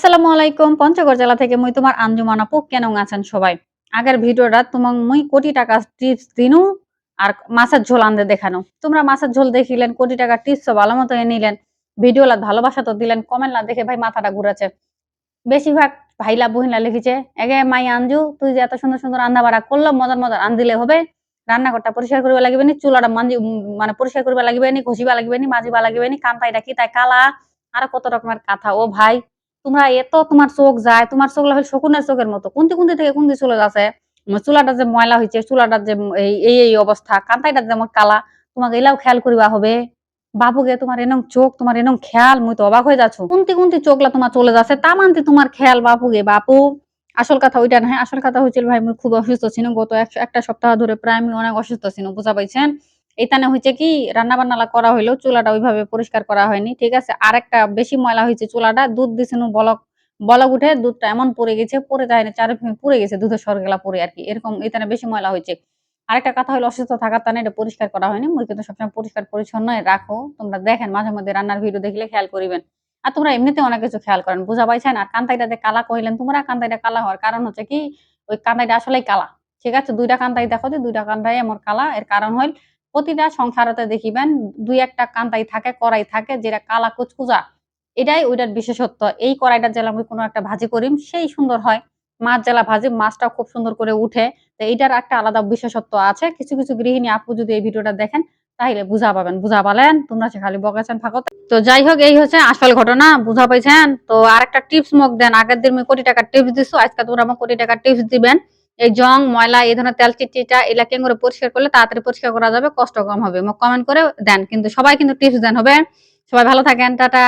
আসসালামু আলাইকুম পঞ্চগড় জেলা থেকে মুই তোমার আঞ্জুমান আপু কেমন আছেন সবাই। আগের ভিডিওটা তোমাক মুই কোটি টাকা টিপস দিনু আর মাছের ঝোল আনতে দেখানো। তোমরা মাছের ঝোল দেখিলেন, কোটি টাকা টিপস ভালো মতো নিলেন, ভিডিও লা ভালোবাসা তো দিলেন, কমেন্ট লা দেখে ভাই মাথাটা ঘুরেছে। বেশিরভাগ ভাইলা বহিনলা লিখেছে, এগে মাই আঞ্জু তুই যে এত সুন্দর সুন্দর রান্না বাড়া করলো, মজার মজার আন দিলে হবে, রান্নাঘরটা পরিষ্কার করবে লাগবে নি, চুলাটা মানে পরিষ্কার করবে লাগবে নি, ঘষিবা লাগবে নি, মাজিবা লাগবে নি, কান্তাইটা কি তাই কালা, আর কত রকমের কথা। ও ভাই তোমরা এত তোমার চোখ যায়, তোমার চোখ লাগে শকুনের চোখের মতো, কোনটি কোনটি থেকে কোনটি চলে যাচ্ছে। চুলাটা যে ময়লা হয়েছে, চুলাটার যে এই অবস্থা, কান্তাইটা যেমন কালা, তোমাকে এলাও খেয়াল করিবা হবে। বাবুকে তোমার এনং চোখ, তোমার এনং খেয়াল, মুই তো অবাক হয়ে যাচ্ছ। কোনটি কোনটি চোখলা তোমার চলে যাচ্ছে, তা মানতে তোমার খেয়াল বাপুকে বাপু। আসল কথা ওইটা নয়, আসল কথা হয়েছিল ভাই মুই খুব অসুস্থ ছিল গত একটা সপ্তাহ ধরে, প্রায় আমি অনেক অসুস্থ ছিল, বুঝা পাইছেন। এইখানে হয়েছে কি, রান্না বান্না করা হইলেও চুলাটা ওইভাবে পরিষ্কার করা হয়নি, ঠিক আছে। আর একটা বেশি ময়লা হয়েছে, চুলাটা দুধ দিছিল বলক বলক উঠে দুধটা এমন পড়ে গেছে, পরে যায় না চারি পুড়ে গেছে, দুধের সরগেলা পরে আর কি, এরকম এখানে বেশি ময়লা হয়েছে। আরেকটা কথা হলো, অসুস্থ থাকার টানে এটা পরিষ্কার করা হয়নি। মুই কিন্তু সবসময় পরিষ্কার পরিচ্ছন্ন রাখো, তোমরা দেখেন মাঝে মধ্যে রান্নার ভিডিও দেখলে খেয়াল করিবেন। আর তোমরা এমনিতে অনেক কিছু খেয়াল করেন, বুঝা পাইছেন। আর কান্তাইটাতে কালা কহিলেন তোমরা, কান্তাইটা কালা হওয়ার কারণ হচ্ছে কি, ওই কান্তাইটা আসলেই কালা, ঠিক আছে। দুইটা কান্তাই দেখো, যে দুইটা কান্তাই আমার কালা, এর কারণ হল প্রতিটা সংসারতে দেখিবেন দুই একটা কান্তাই থাকে, কড়াই থাকে, যেটা কালা কুচকুচা, এটাই ওইটার বিশেষত্ব। এই কড়াইটা জেলা আমি কোনো একটা ভাজি করিম সেই সুন্দর হয়, মাছ জেলা ভাজি মাছটা খুব সুন্দর করে উঠে। তো এইটার একটা আলাদা বিশেষত্ব আছে। কিছু কিছু গৃহিণী আপু যদি এই ভিডিওটা দেখেন তাহলে বুঝা পাবেন, বুঝা পালেন, তোমরা সে খালি বকেছেন ফাঁকতে। তো যাই হোক, এই হচ্ছে আসল ঘটনা, বুঝা পাইছেন। তো আর একটা টিপস মুখ দেন, আগের দিন আমি কোটি টাকার টিপস দিছো, আজকে তোমরা আমার কোটি টাকার টিপস দিবেন। এই জং ময়লা এই ধরনের তেল চিটচিটা এলা কেন করে পরিষ্কার করলে তাড়াতাড়ি পরিষ্কার করা যাবে, কষ্ট কম হবে, মোক কমেন্ট করে দেন। কিন্তু সবাই কিন্তু টিপস দেন হবে। সবাই ভালো থাকেন, টাটা।